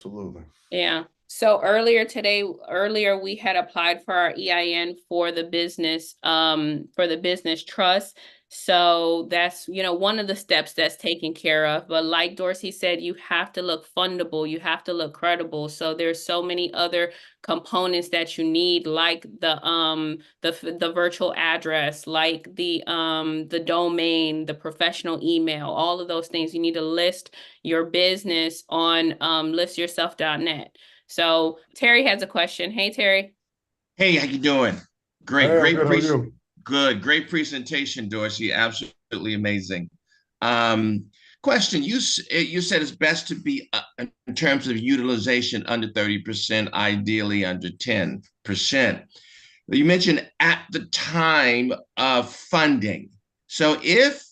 Absolutely. Yeah. So earlier we had applied for our EIN for the business trust. So that's, one of the steps that's taken care of. But like Dorsey said, you have to look fundable, you have to look credible. So there's so many other components that you need, like the virtual address, like the domain, the professional email, all of those things. You need to list your business on listyourself.net. So Terry has a question. Hey, Terry. Hey, how you doing? Great, Hey, I'm good. How are you? good, great presentation, Dorsey. Absolutely amazing. Um, Question: you said it's best to be in terms of utilization under 30%, ideally under 10%. You mentioned at the time of funding. So if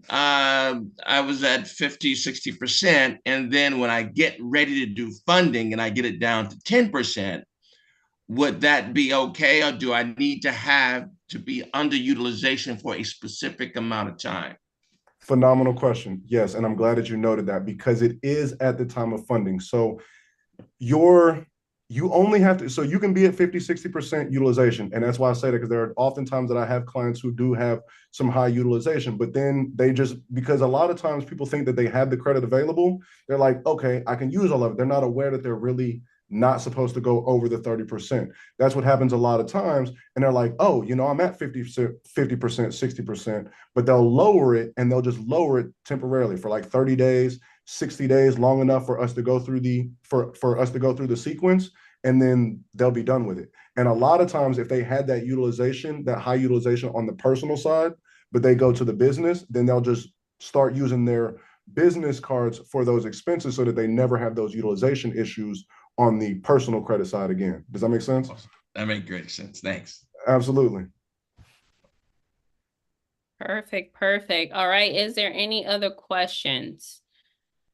I was at 50, 60%, and then when I get ready to do funding and I get it down to 10%, would that be okay, or do I need to have to be underutilization for a specific amount of time? Phenomenal question. Yes, and I'm glad that you noted that because it is at the time of funding. So your you only have to, so you can be at 50, 60% utilization. And that's why I say that, because there are oftentimes that I have clients who do have some high utilization, but then they just, because a lot of times people think that they have the credit available, they're like, okay, I can use all of it. They're not aware that they're really not supposed to go over the 30%. That's what happens a lot of times. And they're like, oh, I'm at 50%, 60%, but they'll lower it, and they'll just lower it temporarily for like 30 days, 60 days, long enough for us to go through the sequence, and then they'll be done with it. And a lot of times, if they had that utilization, that high utilization on the personal side, but they go to the business, then they'll just start using their business cards for those expenses so that they never have those utilization issues on the personal credit side again. Does that make sense? Awesome. That makes great sense. Thanks. Absolutely. Perfect, perfect. All right. Is there any other questions?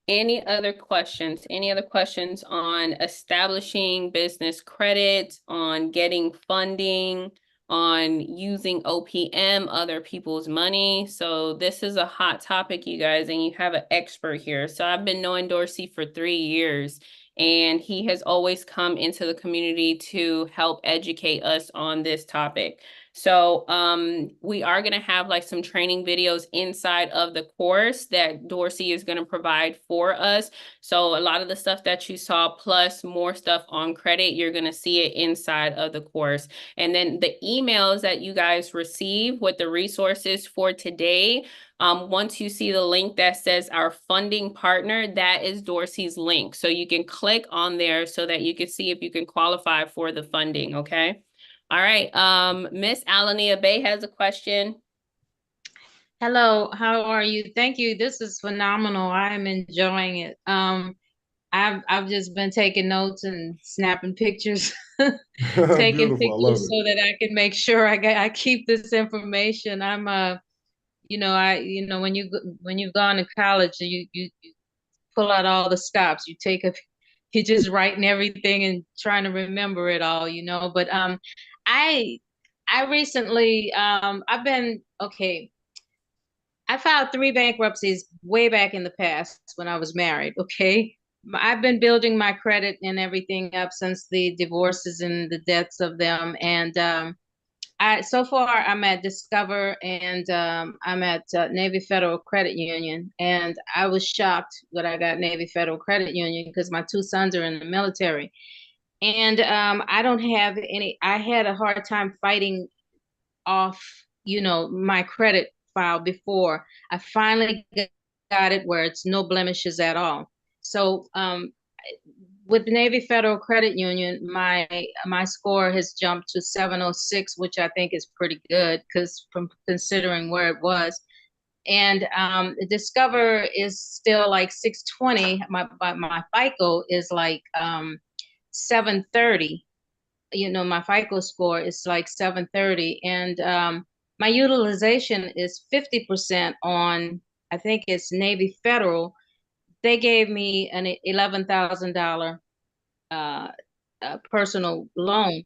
Any other questions? Any other questions on establishing business credit, on getting funding, on using OPM, other people's money? So this is a hot topic, you guys, and you have an expert here. So I've been knowing Dorsey for 3 years, and he has always come into the community to help educate us on this topic. So we are going to have like some training videos inside of the course that Dorsey is going to provide for us. So a lot of the stuff that you saw, plus more stuff on credit, you're going to see it inside of the course. And then the emails that you guys receive with the resources for today, once you see the link that says our funding partner, that is Dorsey's link. So you can click on there so that you can see if you can qualify for the funding, okay? All right, Miss Alania Bay has a question. Hello, how are you? Thank you. This is phenomenal. I'm enjoying it. I've just been taking notes and snapping pictures, taking Beautiful. I love pictures it. so that I can make sure I keep this information. When you've gone to college, you pull out all the stops. You're just writing everything and trying to remember it all, But I I recently I've been okay. I filed three bankruptcies way back in the past when I was married. Okay. I've been building my credit and everything up since the divorces and the deaths of them. And so far I'm at Discover, and I'm at Navy Federal Credit Union. And I was shocked when I got Navy Federal Credit Union because my two sons are in the military. And I don't have any, I had a hard time fighting off, my credit file before. I finally got it where it's no blemishes at all. So with the Navy Federal Credit Union, my score has jumped to 706, which I think is pretty good because from considering where it was. And Discover is still like 620. My FICO is like 730. My FICO score is like 730, and my utilization is 50% on, I think it's Navy Federal. They gave me an $11,000 uh, personal loan.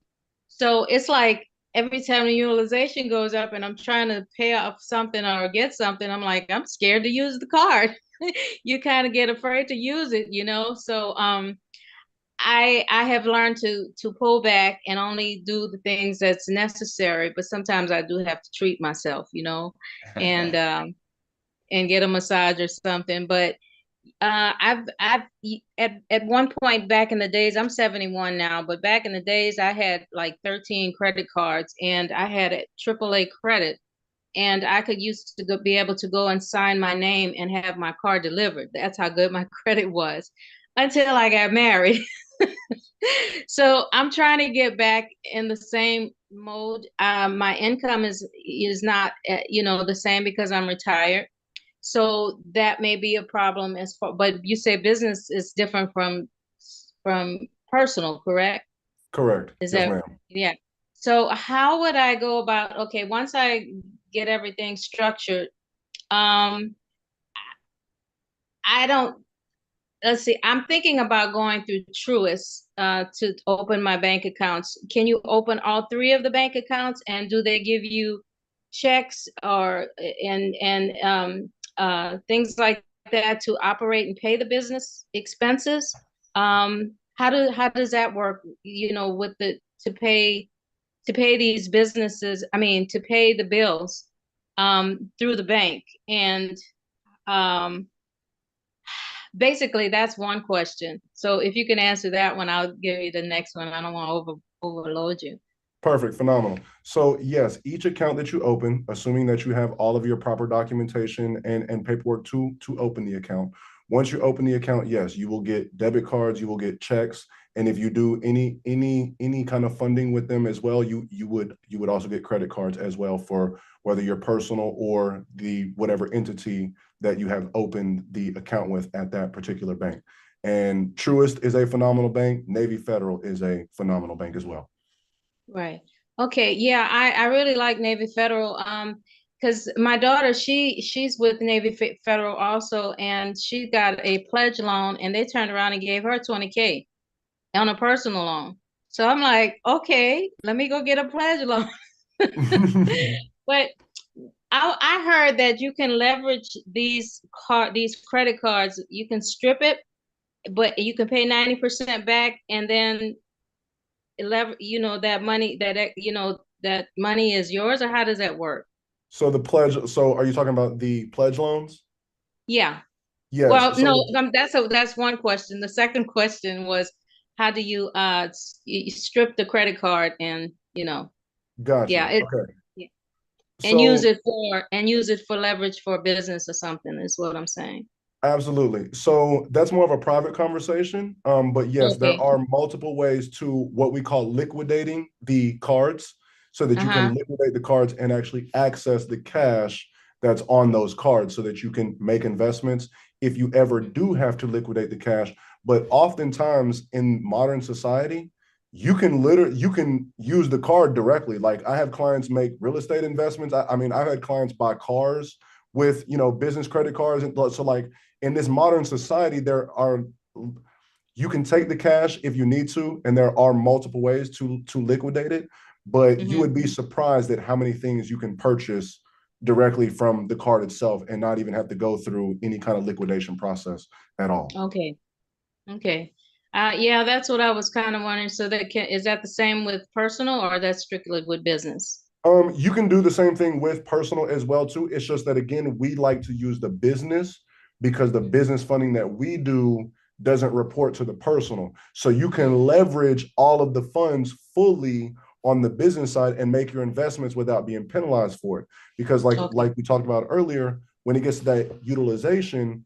So it's like every time the utilization goes up and I'm trying to pay off something or get something, I'm like, I'm scared to use the card. You kind of get afraid to use it. So I have learned to pull back and only do the things that's necessary, but sometimes I do have to treat myself, and get a massage or something. But I've at one point back in the days, I'm 71 now, but back in the days I had like 13 credit cards and I had a AAA credit, and I could used to be able to go and sign my name and have my car delivered. That's how good my credit was until I got married. So I'm trying to get back in the same mode. My income is not the same because I'm retired. So that may be a problem as far, but you say business is different from personal, correct? Correct. Is Yes, that, ma'am. yeah. So how would I go about, okay, once I get everything structured, um, I don't, let's see, I'm thinking about going through Truist to open my bank accounts. Can you open all three of the bank accounts, and do they give you checks or and things like that to operate and pay the business expenses? How does that work, with the to pay these businesses, I mean, to pay the bills through the bank? And um, basically, that's one question. So if you can answer that one, I'll give you the next one. I don't want to overload you. Perfect. Phenomenal. So yes, each account that you open, assuming that you have all of your proper documentation and paperwork to open the account. Once you open the account, yes, you will get debit cards, you will get checks, and if you do any kind of funding with them as well, you would also get credit cards as well for whether you're personal or the whatever entity that you have opened the account with at that particular bank. And Truist is a phenomenal bank. Navy Federal is a phenomenal bank as well. Right. Okay. Yeah, I really like Navy Federal. Because my daughter, she's with Navy Federal also, and she got a pledge loan, and they turned around and gave her 20K on a personal loan. So I'm like, okay, let me go get a pledge loan. But I heard that you can leverage these credit cards. You can strip it, but you can pay 90% back, and then that money that money is yours, or how does that work? So the pledge, so are you talking about the pledge loans? Yeah. Yes. Well, So no, that's one question. The second question was, how do you you strip the credit card and got yeah, you. Okay. yeah, and use So it for leverage for business or something is what I'm saying. absolutely. So that's more of a private conversation. But yes, there Okay. are multiple ways to what we call liquidating the cards so that you Uh-huh. can liquidate the cards and actually access the cash that's on those cards so that you can make investments if you ever do have to liquidate the cash. But oftentimes in modern society, you can use the card directly. Like I have clients make real estate investments. I mean, I've had clients buy cars with business credit cards, and so like in this modern society, you can take the cash if you need to, and there are multiple ways to liquidate it. But you Mm-hmm. would be surprised at how many things you can purchase directly from the card itself and not even have to go through any kind of liquidation process at all. Okay. Okay. Yeah, that's what I was kind of wondering. So is that the same with personal, or that's strictly with business? You can do the same thing with personal as well too. It's just that again, we like to use the business because the business funding that we do doesn't report to the personal. So you can leverage all of the funds fully on the business side and make your investments without being penalized for it. Because Okay. like we talked about earlier, when it gets to that utilization,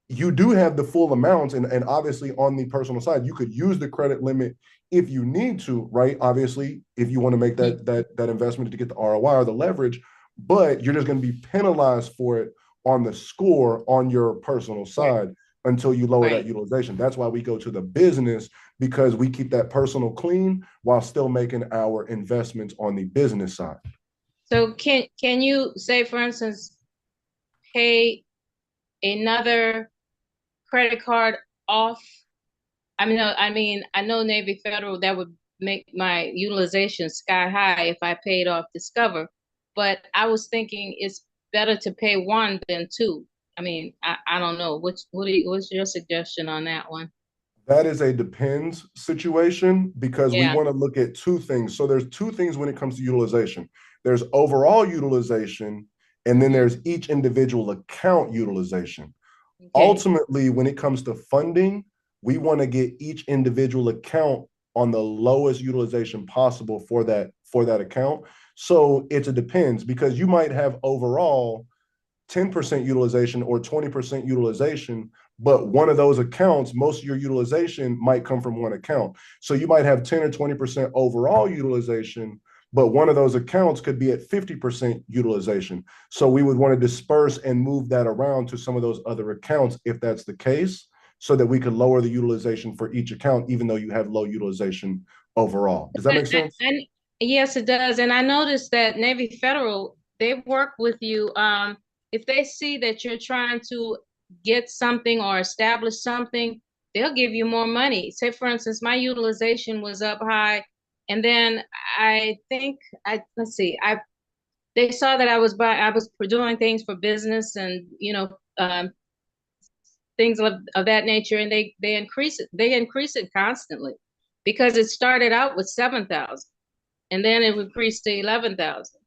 you do have the full amounts, and obviously on the personal side you could use the credit limit if you need to, right? Obviously if you want to make Mhm. that investment to get the ROI or the leverage, but you're just going to be penalized for it on the score on your personal Right. side until you lower that Right. utilization. That's why we go to the business, because we keep that personal clean while still making our investments on the business side. So can you say, for instance, pay another credit card off? I know Navy Federal, that would make my utilization sky high if I paid off Discover, but I was thinking it's better to pay one than two. I don't know. What's your suggestion on that one? That is a depends situation because we Yeah. want to look at two things. So there's two things when it comes to utilization. There's overall utilization, and then Mhm. there's each individual account utilization. Okay. Ultimately, when it comes to funding, we want to get each individual account on the lowest utilization possible for that account. So it's a depends because you might have overall 10% utilization or 20% utilization, but one of those accounts, most of your utilization might come from one account. So you might have 10 or 20% overall utilization, but one of those accounts could be at 50% utilization. So we would want to disperse and move that around to some of those other accounts if that's the case, so that we could lower the utilization for each account, even though you have low utilization overall. Does that make sense? Yes, it does. And I noticed that Navy Federal, they work with you. If they see that you're trying to get something or establish something, they'll give you more money. Say, for instance, my utilization was up high, and then I think let's see, they saw that I was doing things for business and things of that nature, and they increase it. They increase it constantly because it started out with 7,000 and then it increased to 11,000.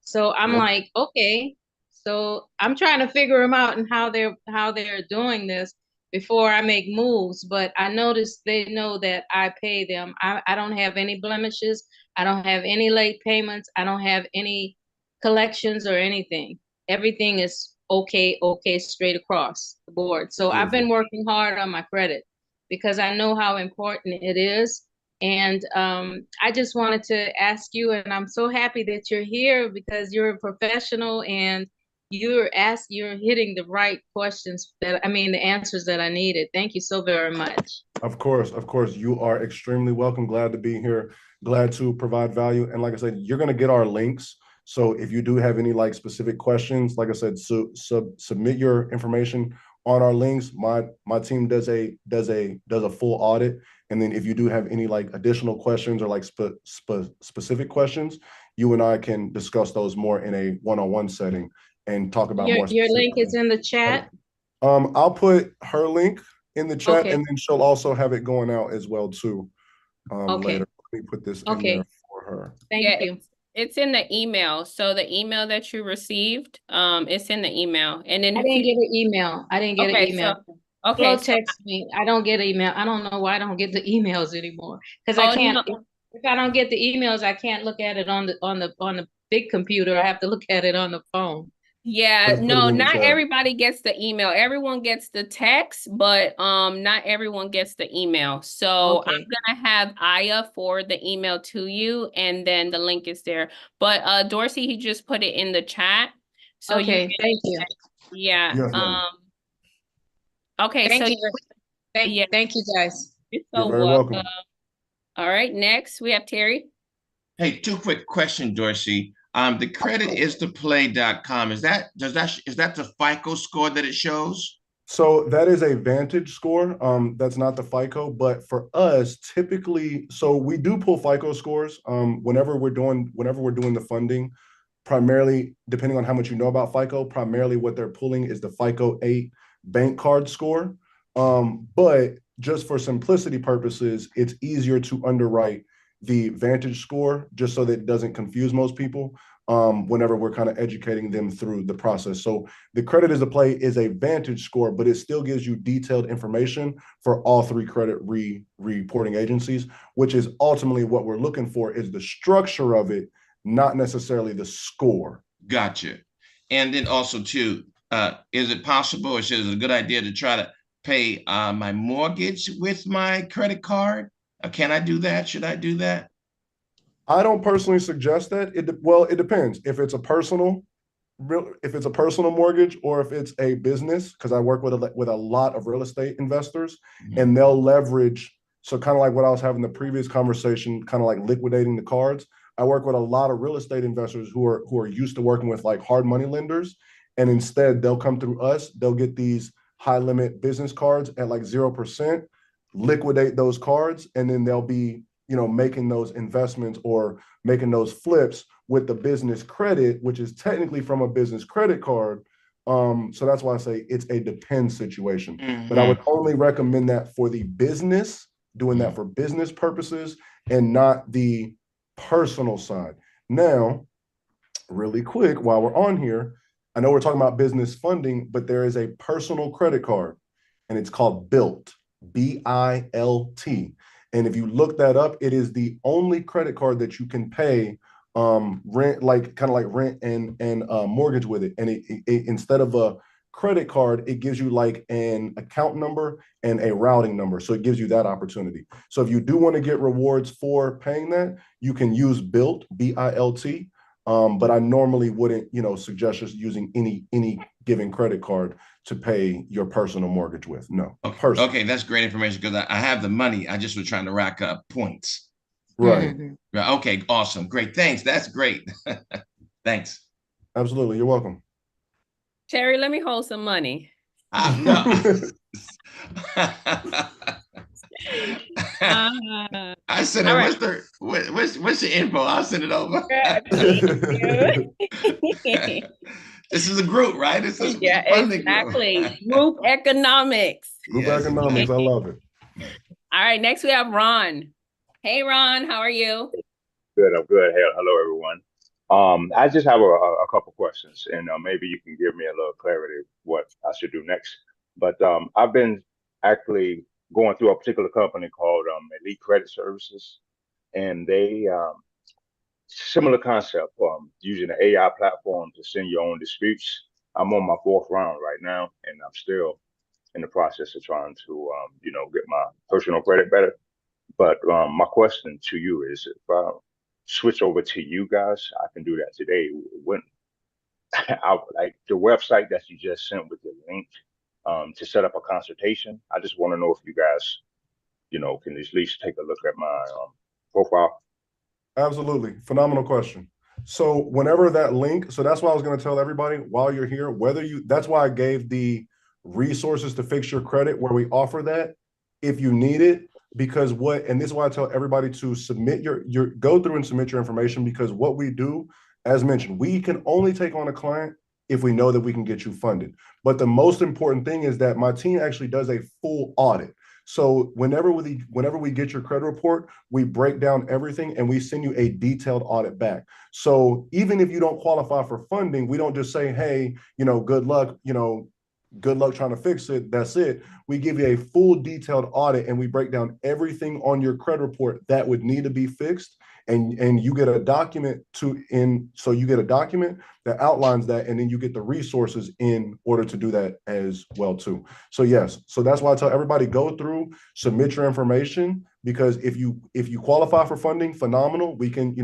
So I'm Yep. like, okay. So I'm trying to figure them out and how they're doing this before I make moves. But I noticed they know that I pay them. I don't have any blemishes. I don't have any late payments. I don't have any collections or anything. Everything is okay, straight across the board. So I've been Beautiful. working hard on my credit because I know how important it is. And I just wanted to ask you, and I'm so happy that you're here because you're a professional and you're hitting the right questions the answers that I needed. Thank you so very much. Of course, you are extremely welcome. Glad to be here. Glad to provide value. And like I said, you're going to get our links. So if you do have any like specific questions, like I said, submit your information on our links. My team does a full audit. And then if you do have any like additional questions or like specific questions, you and I can discuss those more in a one-on-one setting and talk about more Your link is specifically. in the chat. I'll put her link in the chat, Okay. and then she'll also have it going out as well too Okay. later. Let me put this in there Okay. for her. Thank you. It's in the email. So the email that you received, it's in the email. And then I if didn't you get an email. I didn't get an okay, email. okay, Flo so text me. I don't get email. I don't know why I don't get the emails anymore. Because I oh can't. no, If I don't get the emails, I can't look at it on the big computer. I have to look at it on the phone. yeah, Let's put it no, in the not chat. everybody gets the email. Everyone gets the text, but not everyone gets the email. So Okay. I'm gonna have Aya forward the email to you, and then the link is there. But Dorsey, he just put it in the chat. So you Okay. can Thank you. yeah. Yes, ma'am. Okay, so Thank you. yeah, Thank you guys. you're You're so very welcome. welcome. All right, next we have Terry. Hey, two quick questions, Dorsey. The credit is to play.com. Is that the FICO score that it shows? So that is a Vantage score. That's not the FICO, but for us, typically, so we do pull FICO scores whenever we're doing the funding. Primarily, depending on how much you know about FICO, primarily what they're pulling is the FICO 8 bank card score. But just for simplicity purposes, it's easier to underwrite the Vantage score just so that it doesn't confuse most people whenever we're kind of educating them through the process. So the credit is a play is a Vantage score, but it still gives you detailed information for all three credit reporting agencies, which is ultimately what we're looking for is the structure of it, not necessarily the score. Gotcha. And then also too, is it possible or is it a good idea to try to pay my mortgage with my credit card? Can I do that? Should I do that? I don't personally suggest that. It depends. If it's a personal mortgage or if it's a business, because I work with a lot of real estate investors, and they'll leverage. So kind of like what I was having the previous conversation, kind of like liquidating the cards. I work with a lot of real estate investors who are used to working with like hard money lenders, and instead they'll come through us. They'll get these high limit business cards at like 0%, liquidate those cards, and then they'll be making those investments or making those flips with the business credit, which is technically from a business credit card, So that's why I say it's a depends situation. But I Mhm. would only recommend that for the business, doing that for business purposes and not the personal side. Now, really quick, while we're on here, I know we're talking about business funding, but there is a personal credit card and it's called BILT, BILT. And if you look that up, it is the only credit card that you can pay rent, like kind of like rent and mortgage with it. And it instead of a credit card, it gives you like an account number and a routing number. So it gives you that opportunity. So if you do want to get rewards for paying that, you can use BILT, BILT. But I normally wouldn't, suggest just using any given credit card to pay your personal mortgage with. No, Okay, that's great information because I have the money. I just was trying to rack up points. Right. Right. Okay, awesome. Great. Thanks. That's great. Thanks. Absolutely. You're welcome. Terry, let me hold some money. No. I sent it. All What's the info? I'll send it over. This is a group, right? It's a Yeah, funding exactly. group. Group economics. Group Yes, economics. exactly. I love it. All right, next we have Ron. Hey, Ron, how are you? Good, I'm good. Hey, hello, everyone. I just have a couple questions, and maybe you can give me a little clarity of what I should do next. But I've been actually going through a particular company called Elite Credit Services, and they similar concept, using the AI platform to send your own disputes. I'm on my fourth round right now, and I'm still in the process of trying to, get my personal credit better. But my question to you is, if I switch over to you guys, I can do that today. When I like the website that you just sent with the link to set up a consultation, I just want to know if you guys, can at least take a look at my profile. Absolutely. Phenomenal question. So whenever that link, so that's why I was going to tell everybody while you're here, that's why I gave the resources to fix your credit where we offer that if you need it, because and this is why I tell everybody to submit go through and submit your information, because what we do, as mentioned, we can only take on a client if we know that we can get you funded. But the most important thing is that my team actually does a full audit. So whenever we get your credit report, we break down everything and we send you a detailed audit back. So even if you don't qualify for funding, we don't just say, hey, good luck, good luck trying to fix it. That's it. We give you a full detailed audit and we break down everything on your credit report that would need to be fixed. And you get a document so you get a document that outlines that, and then you get the resources in order to do that as well too. So yes, so that's why I tell everybody, go through, submit your information, because if you qualify for funding, phenomenal. We can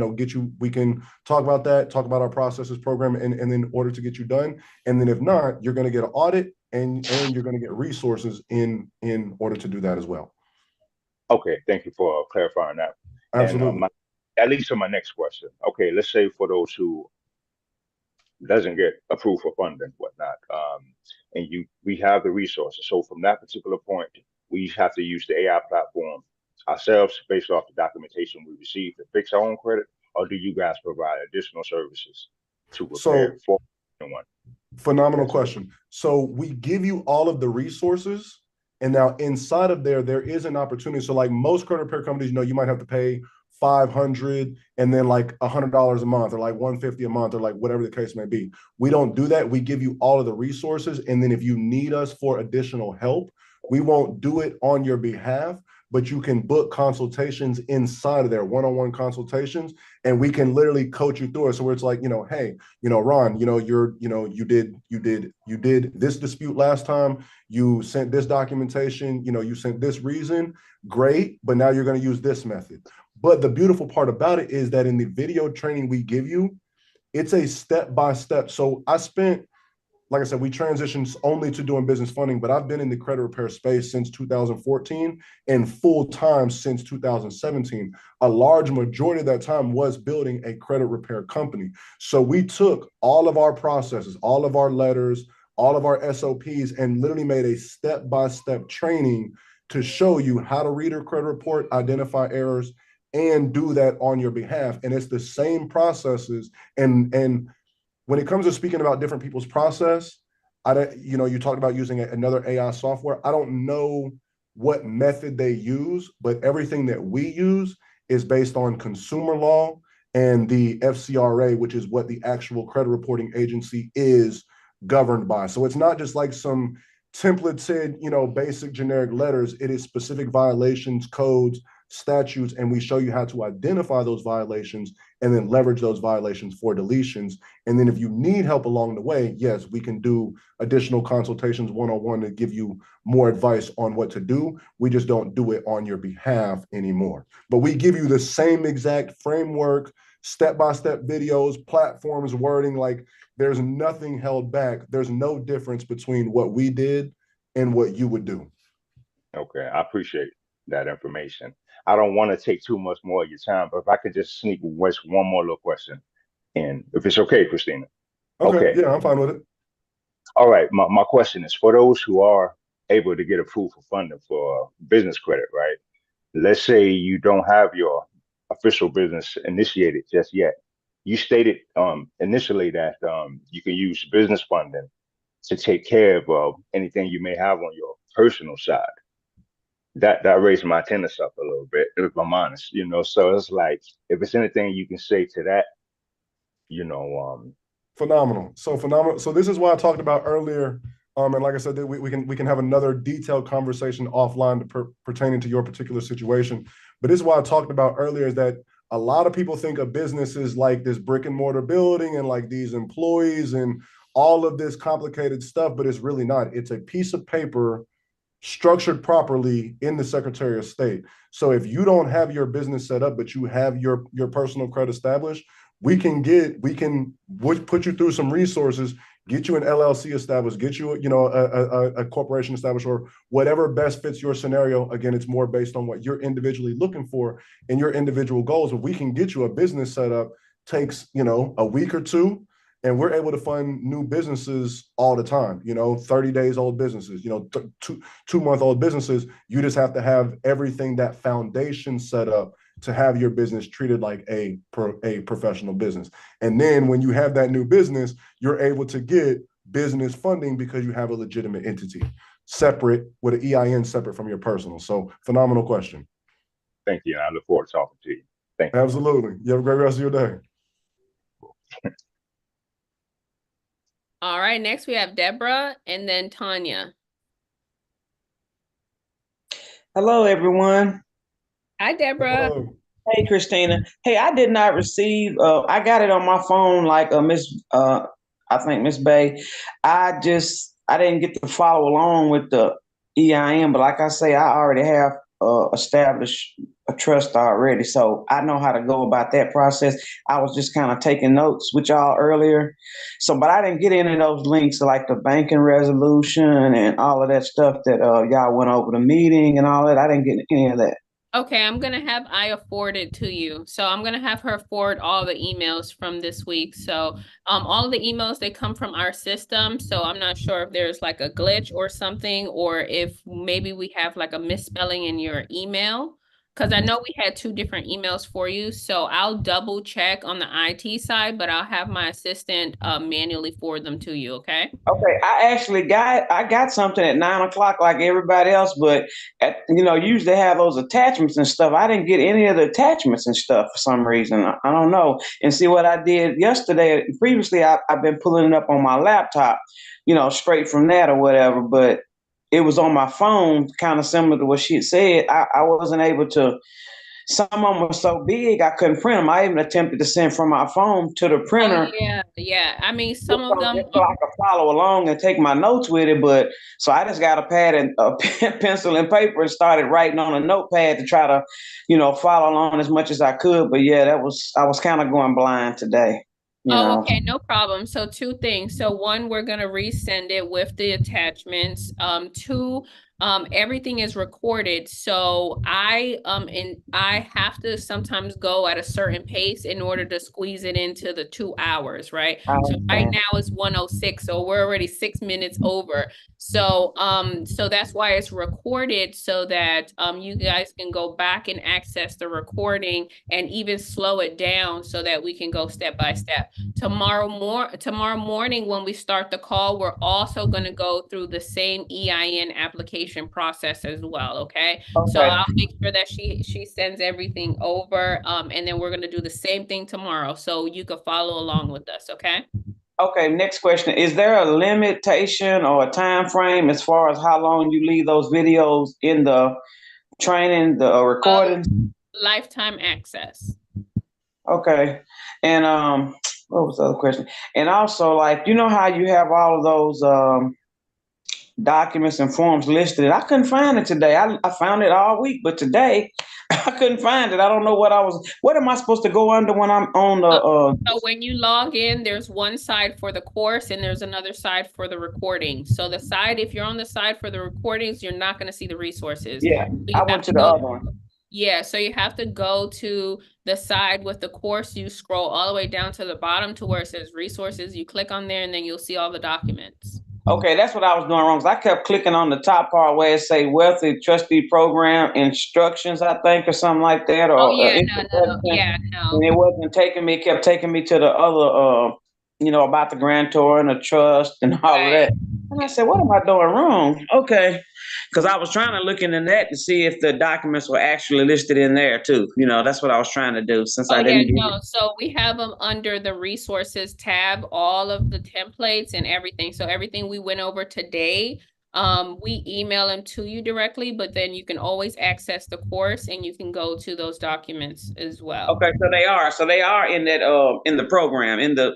we can talk about that, talk about our processes program, and in order to get you done. And then if not, you're going to get an audit and you're going to get resources in order to do that as well. Okay, thank you for clarifying that. Absolutely. And that leads to my next question. Okay, let's say for those who doesn't get approved for funding, whatnot, and we have the resources. So from that particular point, we have to use the AI platform ourselves based off the documentation we receive to fix our own credit, or do you guys provide additional services to repair for anyone? Phenomenal question. So we give you all of the resources, and now inside of there is an opportunity. So like most credit repair companies, you might have to pay $500 and then like $100 a month, or like $150 a month, or like whatever the case may be. We don't do that. We give you all of the resources, and then if you need us for additional help, we won't do it on your behalf, but you can book consultations inside of there, one-on-one consultations, and we can literally coach you through it. So where it's like, hey, Ron, you did this dispute last time, you sent this documentation, you sent this reason, great, but now you're going to use this method. But the beautiful part about it is that in the video training we give you, it's a step-by-step. So like I said, we transitioned only to doing business funding, but I've been in the credit repair space since 2014 and full-time since 2017. A large majority of that time was building a credit repair company. So we took all of our processes, all of our letters, all of our SOPs, and literally made a step-by-step training to show you how to read a credit report, identify errors, and do that on your behalf. And it's the same processes. And when it comes to speaking about different people's process, You talked about using another AI software. I don't know what method they use, but everything that we use is based on consumer law and the FCRA, which is what the actual credit reporting agency is governed by. So it's not just like some templated, basic generic letters. It is specific violations, codes, statutes, and we show you how to identify those violations and then leverage those violations for deletions. And then if you need help along the way, yes, we can do additional consultations one-on-one to give you more advice on what to do. We just don't do it on your behalf anymore. But we give you the same exact framework, step-by-step videos, platforms, wording. Like, there's nothing held back. There's no difference between what we did and what you would do. Okay, I appreciate that information. I don't want to take too much more of your time, but if I could just sneak one more little question in, if it's okay, Christina. Okay. Yeah, I'm fine with it. All right. My question is for those who are able to get approved for funding for business credit, right? Let's say you don't have your official business initiated just yet. You stated initially that you can use business funding to take care of anything you may have on your personal side. That raised my antennas up a little bit, if I'm honest, So it's like, if it's anything you can say to that, Phenomenal. So phenomenal. So this is why I talked about earlier. And like I said, that we can have another detailed conversation offline pertaining to your particular situation. But this is why I talked about earlier, is that a lot of people think of business is like this brick and mortar building and like these employees and all of this complicated stuff, but it's really not. It's a piece of paper structured properly in the Secretary of State. So if you don't have your business set up, but you have your personal credit established, we can put you through some resources, get you an LLC established, get you a corporation established, or whatever best fits your scenario. Again, it's more based on what you're individually looking for and your individual goals. But we can get you a business set up, takes a week or two, and we're able to fund new businesses all the time, 30 days old businesses, 2-month old businesses. You just have to have everything, that foundation set up to have your business treated like a professional business. And then when you have that new business, you're able to get business funding because you have a legitimate entity separate with an EIN separate from your personal. So phenomenal question. Thank you. I look forward to talking to you. Thank you. Absolutely. You have a great rest of your day. All right, next we have Deborah and then Tanya. Hello, everyone. Hi, Deborah. Hello. Hey, Christina. Hey, I did not receive, I got it on my phone like I think Miss Bay. I didn't get to follow along with the EIN, but like I say, I already have established a trust already. So I know how to go about that process. I was just kind of taking notes with y'all earlier. So, but I didn't get any of those links like the banking resolution and all of that stuff that y'all went over the meeting and all that. I didn't get any of that. Okay, I'm gonna have Aya forward it to you. So I'm gonna have her forward all the emails from this week. So all of the emails, they come from our system. So I'm not sure if there's like a glitch or something, or if maybe we have like a misspelling in your email. Because I know we had 2 different emails for you. So I'll double check on the IT side, but I'll have my assistant manually forward them to you, okay? Okay, I got something at 9 o'clock like everybody else, but usually have those attachments and stuff. I didn't get any of the attachments and stuff for some reason. I don't know. And see what I did yesterday, previously I've been pulling it up on my laptop, straight from that or whatever, but it was on my phone, kind of similar to what she had said. I wasn't able to. Some of them were so big I couldn't print them. I even attempted to send from my phone to the printer. Oh, yeah. I mean, some of them. So I could follow along and take my notes with it, but so I just got a pad and a pencil and paper and started writing on a notepad to try to, follow along as much as I could. But yeah, I was kind of going blind today. Okay, no problem. So 2 things. So 1, we're gonna resend it with the attachments. 2, everything is recorded. So I have to sometimes go at a certain pace in order to squeeze it into the 2 hours, right? I So right understand. now it's 1:06, so we're already 6 minutes over. So that's why it's recorded so that you guys can go back and access the recording and even slow it down so that we can go step by step. Tomorrow morning when we start the call, we're also going to go through the same EIN application process as well, okay? So Okay. I'll make sure that she sends everything over, and then we're going to do the same thing tomorrow so you can follow along with us, okay? Okay, next question. Is there a limitation or a time frame as far as how long you leave those videos in the training, the recordings? Lifetime access. Okay. And what was the other question? And also, like, you know how you have all of those documents and forms listed? I couldn't find it today. I found it all week, but today I couldn't find it. I don't know what am I supposed to go under when I'm on the So when you log in, there's one side for the course and there's another side for the recording. So the side, if you're on the side for the recordings, you're not going to see the resources. yeah, So I you have went to to the go, other one. yeah, so you have to go to the side with the course. You scroll all the way down to the bottom to where it says resources. You click on there and then you'll see all the documents. Okay, that's what I was doing wrong. 'Cause I kept clicking on the top part where it say wealthy trustee program instructions, I think, or something like that, Oh or yeah, no. Yeah, and no. it wasn't taking me. It kept taking me to the other, about the grantor and the trust and all of Right. that. And I said, what am I doing wrong? Okay, because I was trying to look in the net to see if the documents were actually listed in there too. That's what I was trying to do since Oh I yeah, didn't get no. it. So we have them under the resources tab, all of the templates and everything. So everything we went over today, we email them to you directly, but then you can always access the course and you can go to those documents as well. Okay, so they are. So they are in that in the program, in the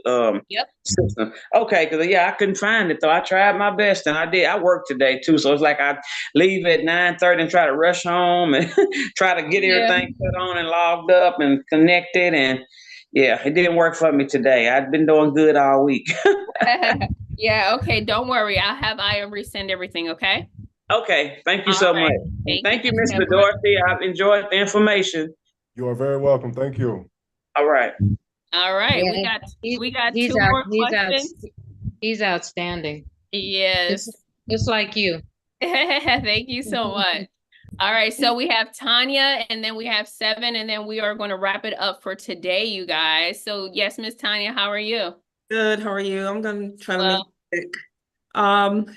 Yep. system. Okay, because yeah, I couldn't find it though. I tried my best and I did. I worked today too. So it's like I leave at 9:30 and try to rush home and try to get Yeah. everything put on and logged up and connected. And yeah, it didn't work for me today. I've been doing good all week. Yeah, okay. Don't worry. I'll have Aya resend everything, okay? Okay, thank you All so right. much. And Thank you, thank you, Ms. Mr. Pepper. Dorothy. I've enjoyed the information. You are very welcome. Thank you. All right. All right. Yeah, We got he's two out, more questions. he's outstanding. Yes. Just like you. Thank you so much. All right, so we have Tanya and then we have Seven and then we are going to wrap it up for today, you guys. So yes, Miss Tanya, how are you? Good, how are you? I'm gonna try to make Well, it quick.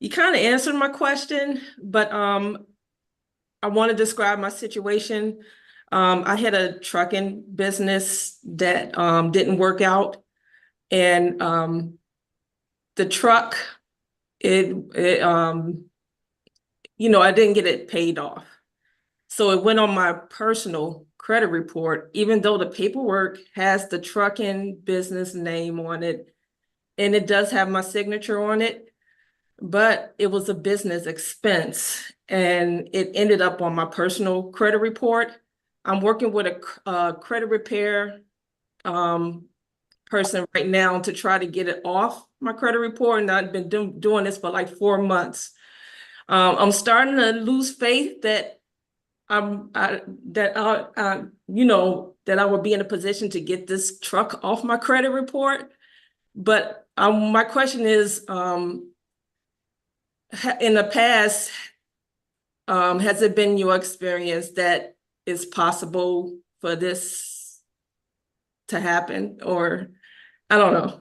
You kind of answered my question, but I want to describe my situation. I had a trucking business that didn't work out, and the truck, I didn't get it paid off. So it went on my personal credit report, even though the paperwork has the trucking business name on it, and it does have my signature on it, but it was a business expense and it ended up on my personal credit report. I'm working with a credit repair person right now to try to get it off my credit report, and I've been doing this for like 4 months. I'm starting to lose faith that that I will be in a position to get this truck off my credit report. But my question is, in the past, has it been your experience that it's possible for this to happen? Or I don't know.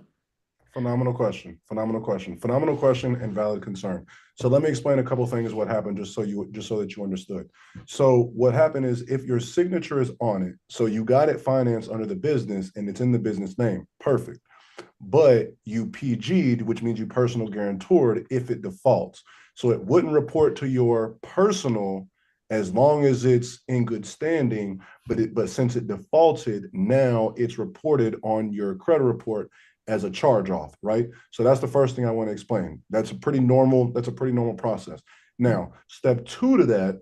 Phenomenal question. Phenomenal question. Phenomenal question and valid concern. So let me explain a couple things what happened just so that you understood. So what happened is if your signature is on it, so you got it financed under the business and it's in the business name, perfect. But you PG'd, which means you personal guarantored if it defaults. So it wouldn't report to your personal as long as it's in good standing, but since it defaulted, now it's reported on your credit report as a charge off, right? So that's the first thing I want to explain. That's a pretty normal process. Now, step 2 to that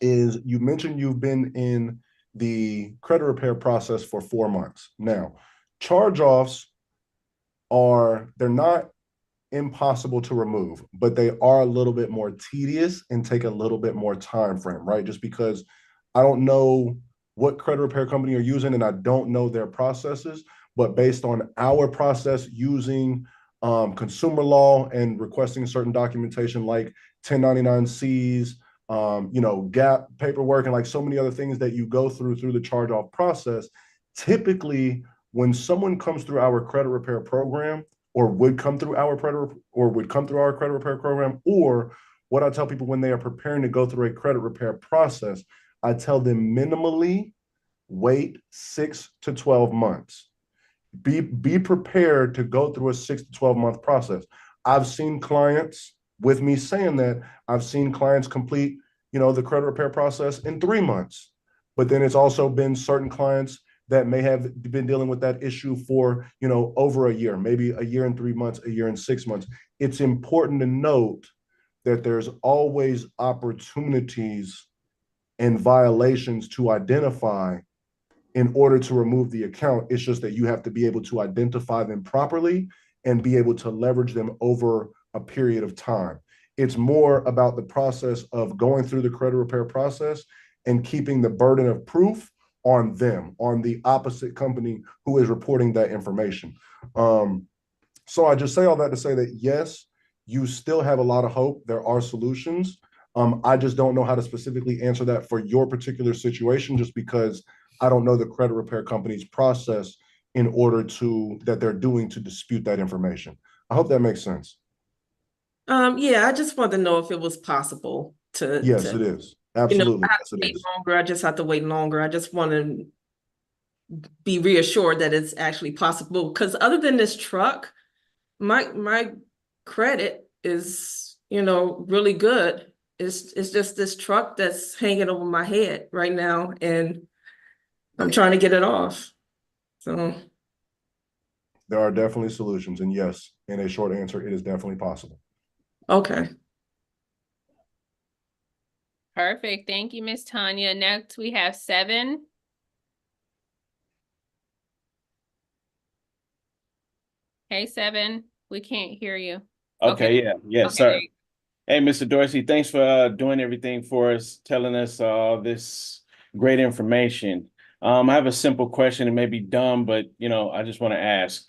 is you mentioned you've been in the credit repair process for 4 months. Now, charge offs they're not impossible to remove, but they are a little bit more tedious and take a little bit more time frame, right? Just because I don't know what credit repair company you're using and I don't know their processes, but based on our process using consumer law and requesting certain documentation like 1099-Cs, gap paperwork, and like so many other things that you go through the charge off process. Typically, when someone comes through our credit repair program, or would come through our credit repair program, or what I tell people when they are preparing to go through a credit repair process, I tell them minimally wait 6 to 12 months. Be prepared to go through a 6 to 12 month process. I've seen clients, with me saying that, I've seen clients complete, the credit repair process in 3 months. But then it's also been certain clients that may have been dealing with that issue for, over a year, maybe a year and 3 months, a year and 6 months. It's important to note that there's always opportunities and violations to identify in order to remove the account. It's just that you have to be able to identify them properly and be able to leverage them over a period of time. It's more about the process of going through the credit repair process and keeping the burden of proof on them, on the opposite company who is reporting that information. So I just say all that to say that, yes, you still have a lot of hope. There are solutions. I just don't know how to specifically answer that for your particular situation, just because I don't know the credit repair company's process in order that they're doing to dispute that information. I hope that makes sense. Yeah, I just wanted to know if it was possible to. Yes, it is. Absolutely. I have to wait longer. I just have to wait longer. I just want to be reassured that it's actually possible. Because other than this truck, my credit is, really good. It's just this truck that's hanging over my head right now, and I'm trying to get it off. So there are definitely solutions, and yes, in a short answer, it is definitely possible. Okay. Perfect. Thank you, Miss Tanya. Next, we have 7. Hey, 7, we can't hear you. Okay, yeah, Okay. sorry. Hey, Mr. Dorsey, thanks for doing everything for us, telling us all this great information. I have a simple question. It may be dumb, but I just want to ask.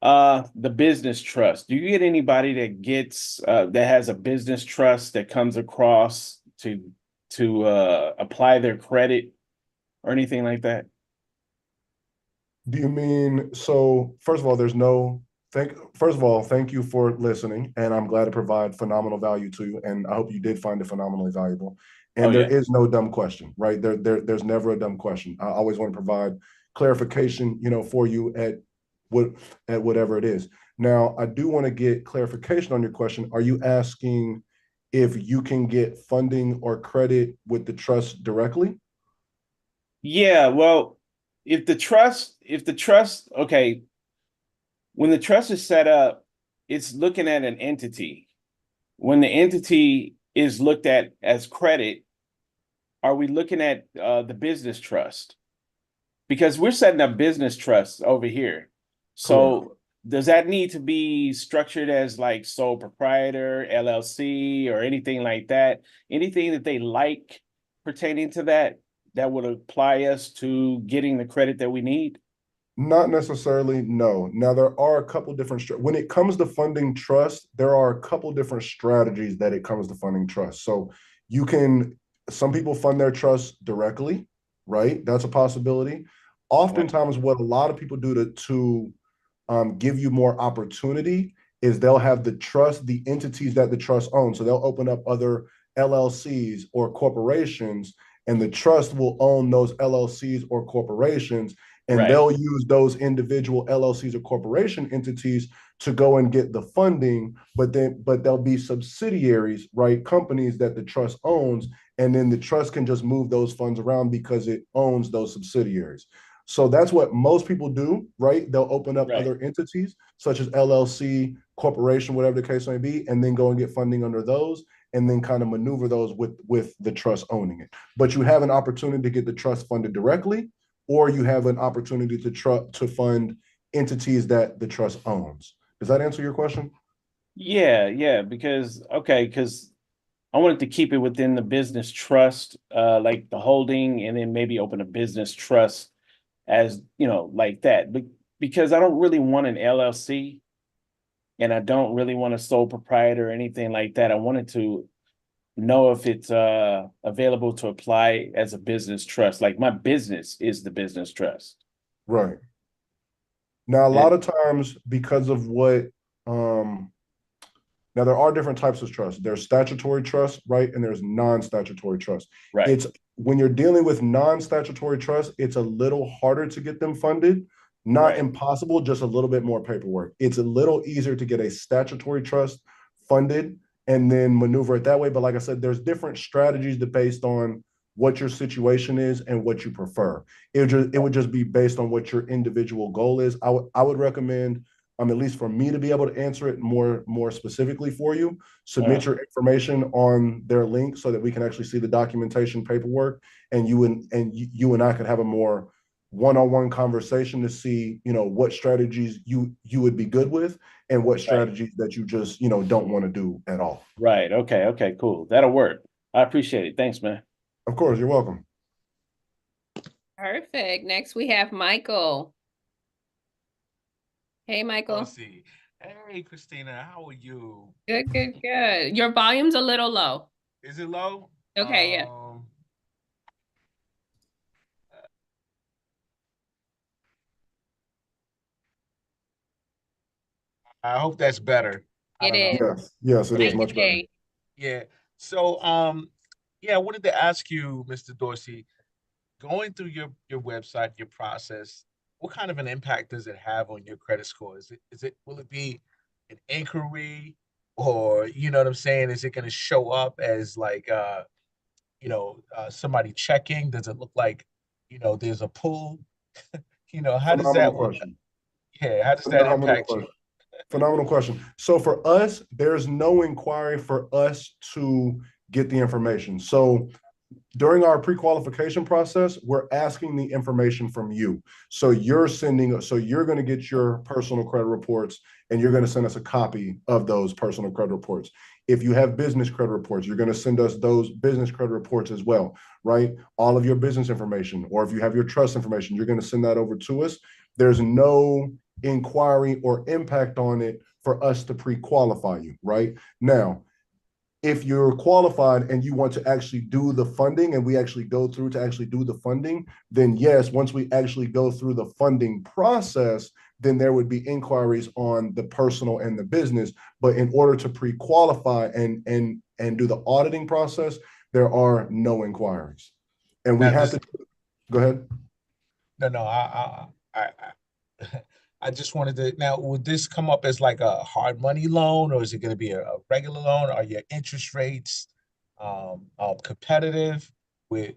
The business trust. Do you get anybody that has a business trust that comes across to apply their credit or anything like that? Do you mean, so first of all, thank you for listening, and I'm glad to provide phenomenal value to you, and I hope you did find it phenomenally valuable. And there is no dumb question, right? There's never a dumb question. I always want to provide clarification, for you at whatever it is. Now, I do want to get clarification on your question. Are you asking if you can get funding or credit with the trust directly? Yeah, well, if the trust, okay, when the trust is set up, it's looking at an entity. When the entity is looked at as credit, are we looking at the business trust? Because we're setting up business trusts over here. So correct. Does that need to be structured as like sole proprietor, LLC, or anything like that? Anything that they like pertaining to that would apply us to getting the credit that we need? Not necessarily, no. Now, there are a couple different, when it comes to funding trust, there are a couple different strategies that it comes to funding trust. So some people fund their trust directly, right? That's a possibility. Oftentimes, what a lot of people do to give you more opportunity is they'll have the entities that the trust owns. So they'll open up other LLCs or corporations, and the trust will own those LLCs or corporations, and they'll use those individual LLCs or corporation entities to go and get the funding, but there'll be subsidiaries, right? Companies that the trust owns, and then the trust can just move those funds around because it owns those subsidiaries. So that's what most people do, right? They'll open up other entities such as LLC, corporation, whatever the case may be, and then go and get funding under those, and then kind of maneuver those with the trust owning it. But you have an opportunity to get the trust funded directly, or you have an opportunity to fund entities that the trust owns. Does that answer your question? Yeah, because I wanted to keep it within the business trust, like the holding, and then maybe open a business trust as, like that. But because I don't really want an LLC and I don't really want a sole proprietor or anything like that. I wanted to know if it's available to apply as a business trust. Like my business is the business trust. Right. Now, a lot And of times, because of what, now there are different types of trust. There's statutory trust, right? And there's non-statutory trust. right, It's when you're dealing with non-statutory trust, it's a little harder to get them funded. Not right, impossible, just a little bit more paperwork. It's a little easier to get a statutory trust funded and then maneuver it that way. But like I said, there's different strategies that based on what your situation is and what you prefer. It would just be based on what your individual goal is. I would recommend, at least for me to be able to answer it more specifically for you, submit your information on their link so that we can actually see the documentation paperwork, and you and I could have a more one-on-one conversation to see, what strategies you would be good with and what right, strategies that you just, don't want to do at all. right. Okay, cool. That'll work. I appreciate it. Thanks, man. Of course, you're welcome. Perfect. Next we have Michael. Hey, Michael. Let's see. Hey, Christina, how are you? Good. Your volume's a little low. Is it low? Okay, yeah. I hope that's better. I It don't know. is. Yes, it is Night much and better. day. Yeah. So, yeah, I wanted to ask you, Mr. Dorsey, going through your website, your process, what kind of an impact does it have on your credit score? Will it be an inquiry, or you know what I'm saying? Is it going to show up as like somebody checking? Does it look like, there's a pull? How does Phenomenal that work? question. Yeah, how does that Phenomenal impact you? question. Phenomenal question. So for us, there's no inquiry for us to get the information. So during our pre-qualification process, we're asking the information from you. So you're going to get your personal credit reports and you're going to send us a copy of those personal credit reports. If you have business credit reports, you're going to send us those business credit reports as well, right? All of your business information, or if you have your trust information, you're going to send that over to us. There's no inquiry or impact on it for us to pre-qualify you, right? Now, if you're qualified and you want to actually do the funding and we actually go through to actually do the funding, then yes, once we actually go through the funding process, then there would be inquiries on the personal and the business. But in order to pre-qualify and do the auditing process, there are no inquiries. And we Now, have to go ahead. no, I just wanted to. Now, would this come up as like a hard money loan, or is it going to be a regular loan? Are your interest rates competitive with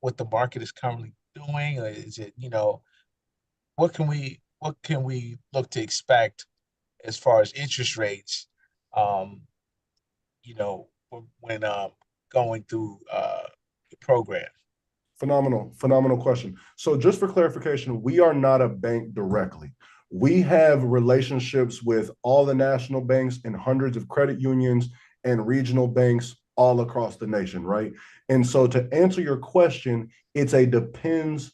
what the market is currently doing? Or is it, what can we look to expect as far as interest rates, um, when going through the program? Phenomenal question. So just for clarification, we are not a bank directly. We have relationships with all the national banks and hundreds of credit unions and regional banks all across the nation, right? And so to answer your question, it's a depends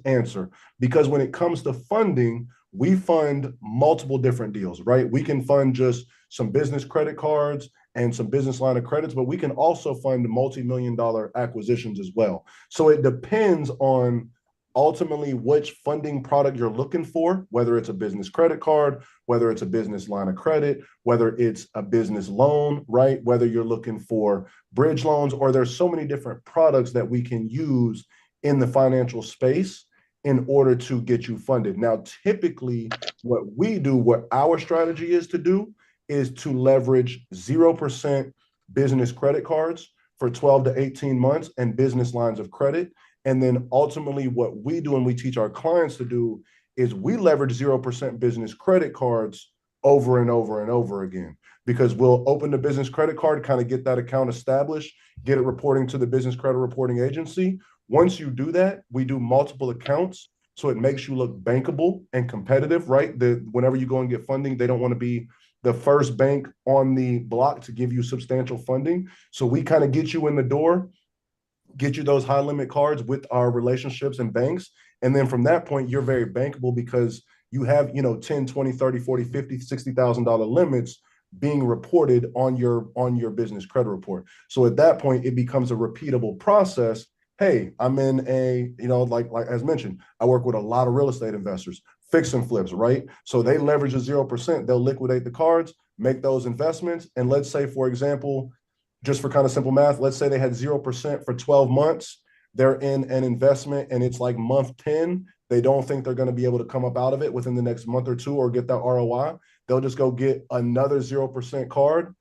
answer, because when it comes to funding, we fund multiple different deals, right? We can fund just some business credit cards and some business line of credits, but we can also fund multi-million-dollar acquisitions as well. So it depends on ultimately which funding product you're looking for, whether it's a business credit card, whether it's a business line of credit, whether it's a business loan, right? Whether you're looking for bridge loans, or there's so many different products that we can use in the financial space in order to get you funded. Now, typically what our strategy is to do is to leverage 0% business credit cards for 12 to 18 months and business lines of credit. And then ultimately what we do and we teach our clients to do is we leverage 0% business credit cards over and over and over again, because we'll open the business credit card, kind of get that account established, get it reporting to the business credit reporting agency. Once you do that, we do multiple accounts So it makes you look bankable and competitive, right? Whenever you go and get funding, they don't want to be the first bank on the block to give you substantial funding. So we kind of get you in the door, get you those high limit cards with our relationships and banks. And then from that point, you're very bankable because you have, 10, 20, 30, 40, 50, $60,000 limits being reported on your business credit report. So at that point, it becomes a repeatable process. Hey, I'm in a, like as mentioned, I work with a lot of real estate investors, fix and flips, right? So they leverage a 0%, they'll liquidate the cards, make those investments. And let's say, for example, just for kind of simple math, let's say they had 0% for 12 months. They're in an investment and it's like month 10. They don't think they're going to be able to come up out of it within the next month or two or get that ROI. They'll just go get another 0% card,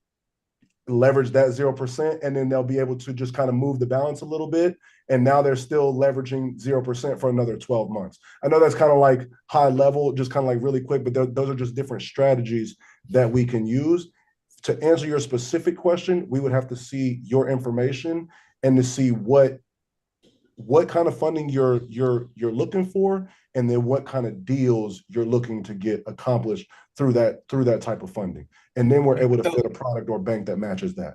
leverage that 0%, and then they'll be able to just kind of move the balance a little bit. And now they're still leveraging 0% for another 12 months. I know that's kind of like high level, just kind of like really quick, but those are just different strategies that we can use. To answer your specific question, we would have to see your information and to see what kind of funding you're looking for, and then what kind of deals you're looking to get accomplished through that type of funding. And then we're able to fit a product or bank that matches that.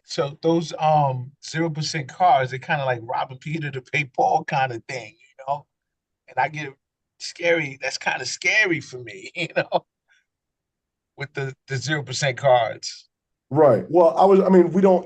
So those 0% cards, they're kind of like robbing Peter to pay Paul kind of thing, And I get scary. That's kind of scary for me, with the 0% cards. Right. Well,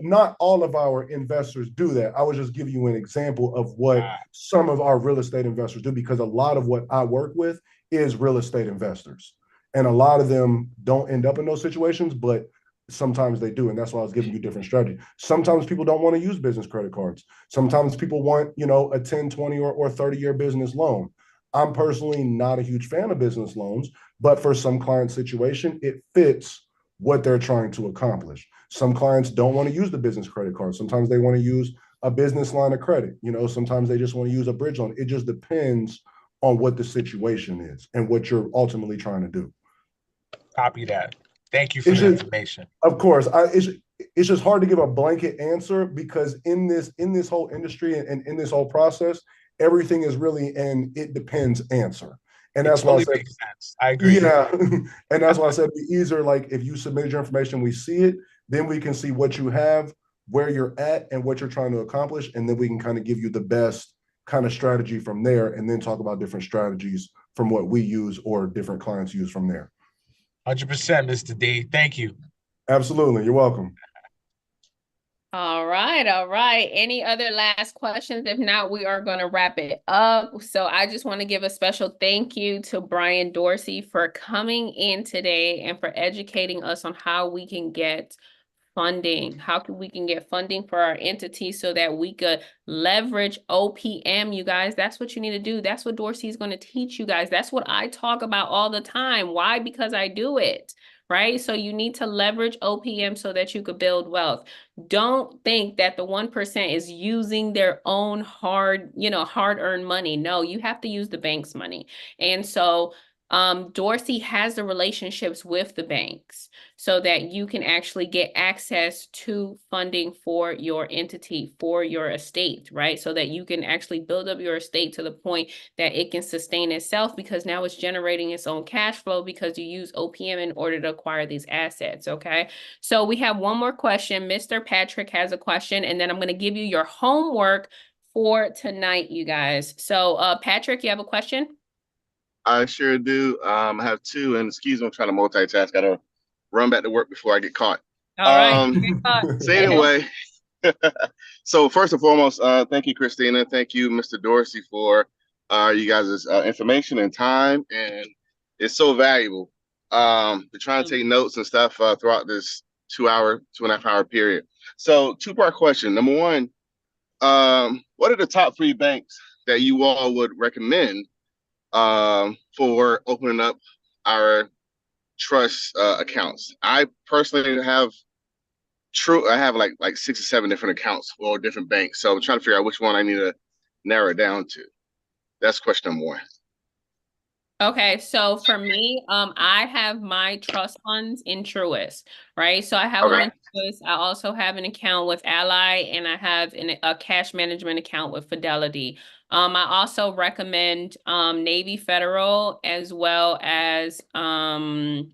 not all of our investors do that. I was just giving you an example of what some of our real estate investors do, because a lot of what I work with is real estate investors. And a lot of them don't end up in those situations, but sometimes they do. And that's why I was giving you different strategy. Sometimes people don't want to use business credit cards. Sometimes people want, a 10, 20 or 30-year business loan. I'm personally not a huge fan of business loans, but for some client situation, it fits what they're trying to accomplish. Some clients don't want to use the business credit card. Sometimes they want to use a business line of credit. Sometimes they just want to use a bridge loan. It just depends on what the situation is and what you're ultimately trying to do. Copy that. Thank you for the information. Of course, it's just hard to give a blanket answer, because in this whole industry and in this whole process, everything is really an "it depends" answer. And that's why I said, makes sense. I agree. Yeah. And that's why I said it'd be easier, like if you submit your information, we see it, then we can see what you have, where you're at, and what you're trying to accomplish. And then we can kind of give you the best kind of strategy from there, and then talk about different strategies from what we use or different clients use from there. 100%, Mr. D. Thank you. Absolutely. You're welcome. All right. All right. Any other last questions? If not, we are going to wrap it up. So I just want to give a special thank you to Brian Dorsey for coming in today and for educating us on how we can get funding, we can get funding for our entity so that we could leverage OPM, you guys. That's what you need to do. That's what Dorsey is going to teach you guys. That's what I talk about all the time. Why? Because I do it. Right? So you need to leverage OPM so that you could build wealth. Don't think that the 1% is using their own hard-earned money. No, you have to use the bank's money. And so Dorsey has the relationships with the banks so that you can actually get access to funding for your entity, for your estate, right? So that you can actually build up your estate to the point that it can sustain itself, because now it's generating its own cash flow because you use OPM in order to acquire these assets, okay? So we have one more question. Mr. Patrick has a question, and then I'm going to give you your homework for tonight, you guys. So Patrick, you have a question? I sure do. I have two, and excuse me, I'm trying to multitask. I gotta run back to work before I get caught. All right. So anyway, so first and foremost, thank you, Christina. Thank you, Mr. Dorsey, for you guys' information and time, and it's so valuable. To try and take notes and stuff throughout this 2.5 hour period. So two-part question. Number one, what are the top 3 banks that you all would recommend for opening up our trust accounts? I personally have like 6 or 7 different accounts for different banks, so I'm trying to figure out which one I need to narrow it down to. That's question number 1. Okay, so for me, I have my trust funds in Truist, right? So I have them in Truist. I also have an account with Ally, and I have a cash management account with Fidelity. I also recommend Navy Federal as well as oh,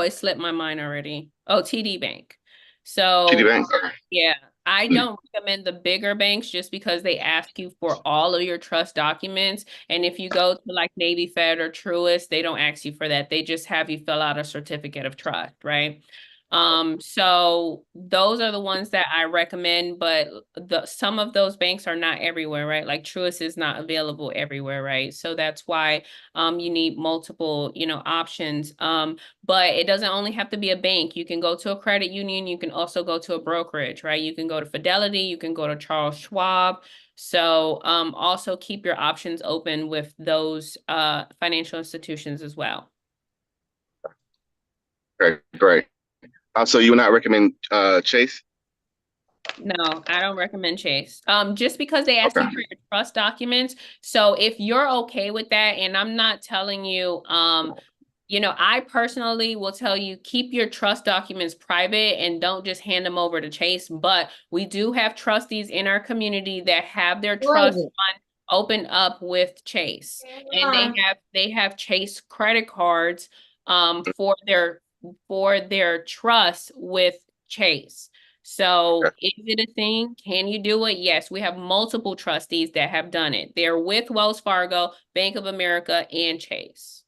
it slipped my mind already. Oh, TD Bank. TD So Bank. yeah, I don't recommend the bigger banks just because they ask you for all of your trust documents. And if you go to like Navy Fed or Truist, they don't ask you for that. They just have you fill out a certificate of trust, right? So those are the ones that I recommend, but some of those banks are not everywhere, right? Like Truist is not available everywhere, right? So that's why you need multiple, options. But it doesn't only have to be a bank. You can go to a credit union. You can also go to a brokerage, right? You can go to Fidelity. You can go to Charles Schwab. So also keep your options open with those financial institutions as well. Great, great. So you would not recommend Chase? No, I don't recommend Chase. Just because they ask Okay. you for your trust documents. So if you're okay with that, and I'm not telling you, I personally will tell you, keep your trust documents private and don't just hand them over to Chase. But we do have trustees in our community that have their trust fund open up with Chase. And they have Chase credit cards for their trust with Chase. So Okay. is it a thing? Can you do it? Yes, we have multiple trustees that have done it. They're with Wells Fargo, Bank of America, and Chase.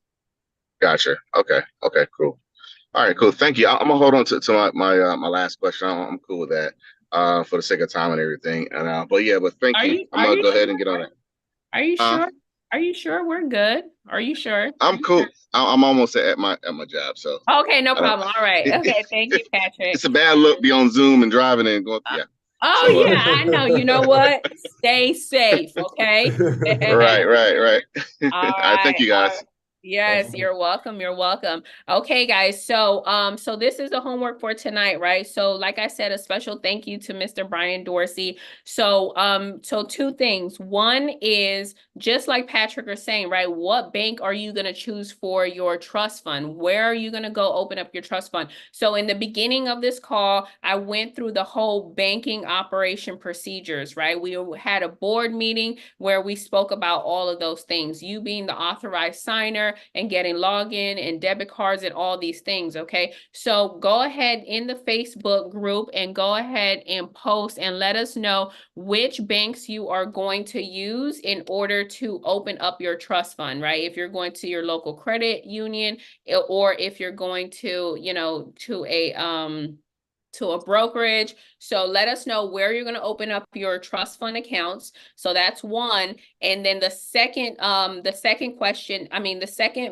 Gotcha. Okay. Okay. Cool. All right. Cool. Thank you. I'm gonna hold on to my last question. I'm cool with that. For the sake of time and everything. And but thank you. I'm gonna go ahead and get on it. Are you sure? Are you sure we're good? Are you sure? I'm cool. I'm almost at my job. So okay, no problem. All right. Okay, thank you, Patrick. It's a bad look. Be on Zoom and driving and going. Yeah. Oh So, yeah, I know. You know what? Stay safe, okay? Right. All All right. Thank you, guys. Yes, you're welcome. You're welcome. Okay, guys. So, so this is the homework for tonight, right? So, like I said, a special thank you to Mr. Brian Dorsey. So, so two things. One is just like Patrick was saying, right? What bank are you going to choose for your trust fund? Where are you going to go open up your trust fund? So, in the beginning of this call, I went through the whole banking operation procedures, right? We had a board meeting where we spoke about all of those things. You being the authorized signer and getting login and debit cards and all these things, okay? So go ahead in the Facebook group and go ahead and post and let us know which banks you are going to use in order to open up your trust fund, right? If you're going to your local credit union or if you're going to, to a brokerage. So let us know where you're going to open up your trust fund accounts. So that's one. And then the second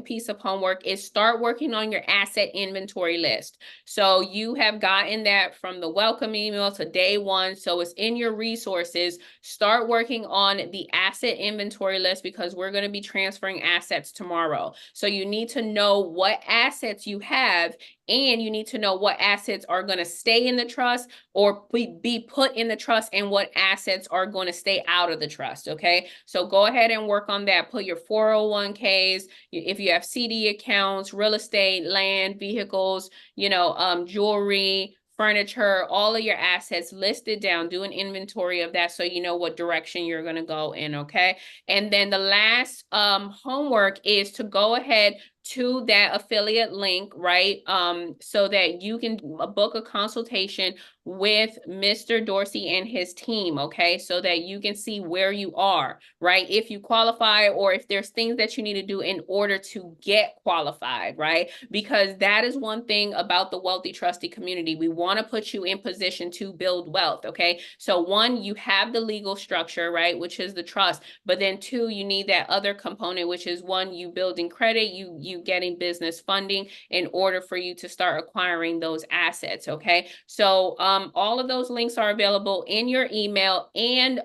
piece of homework is start working on your asset inventory list. So you have gotten that from the welcome email to day one. So it's in your resources. Start working on the asset inventory list because we're going to be transferring assets tomorrow. So you need to know what assets you have, and you need to know what assets are going to stay in the trust or be put in the trust and what assets are going to stay out of the trust, okay? So go ahead and work on that. Put your 401ks, if you have CD accounts, real estate, land, vehicles, jewelry, furniture, all of your assets listed down. Do an inventory of that so you know what direction you're going to go in, okay? And then the last homework is to go ahead to that affiliate link, right? So that you can book a consultation with Mr. Dorsey and his team, okay? So that you can see where you are, right? If you qualify or if there's things that you need to do in order to get qualified, right? Because that is one thing about the Wealthy Trustee community. We want to put you in position to build wealth, okay? So one, you have the legal structure, right? Which is the trust. But then two, you need that other component, which is one, you building credit, you getting business funding in order for you to start acquiring those assets, okay? So all of those links are available in your email, and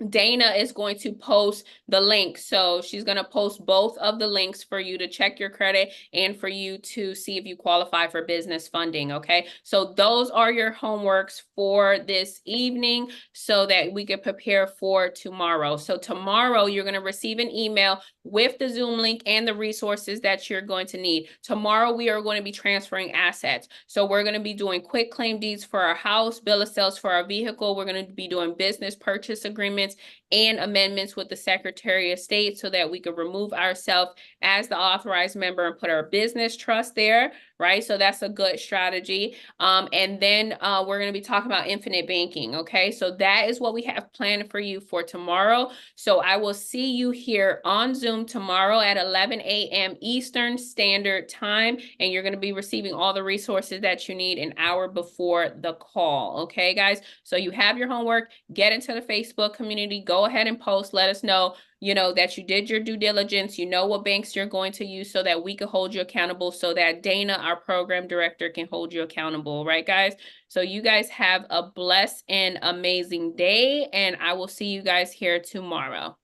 Dana is going to post the link. So she's going to post both of the links for you to check your credit and for you to see if you qualify for business funding. Okay. So those are your homeworks for this evening so that we can prepare for tomorrow. So tomorrow you're going to receive an email with the Zoom link and the resources that you're going to need. Tomorrow we are going to be transferring assets. So we're going to be doing quick claim deeds for our house, bill of sales for our vehicle. We're going to be doing business purchase agreements and amendments with the Secretary of State so that we could remove ourselves as the authorized member and put our business trust there, right? So that's a good strategy. And then we're going to be talking about infinite banking, okay? So that is what we have planned for you for tomorrow. So I will see you here on Zoom tomorrow at 11 a.m. Eastern Standard Time, and you're going to be receiving all the resources that you need an hour before the call, okay, guys? So you have your homework, get into the Facebook community, go ahead and post, let us know, you know, that you did your due diligence, you know what banks you're going to use so that we can hold you accountable, so that Dana, our program director, can hold you accountable, right, guys? So you guys have a blessed and amazing day, and I will see you guys here tomorrow.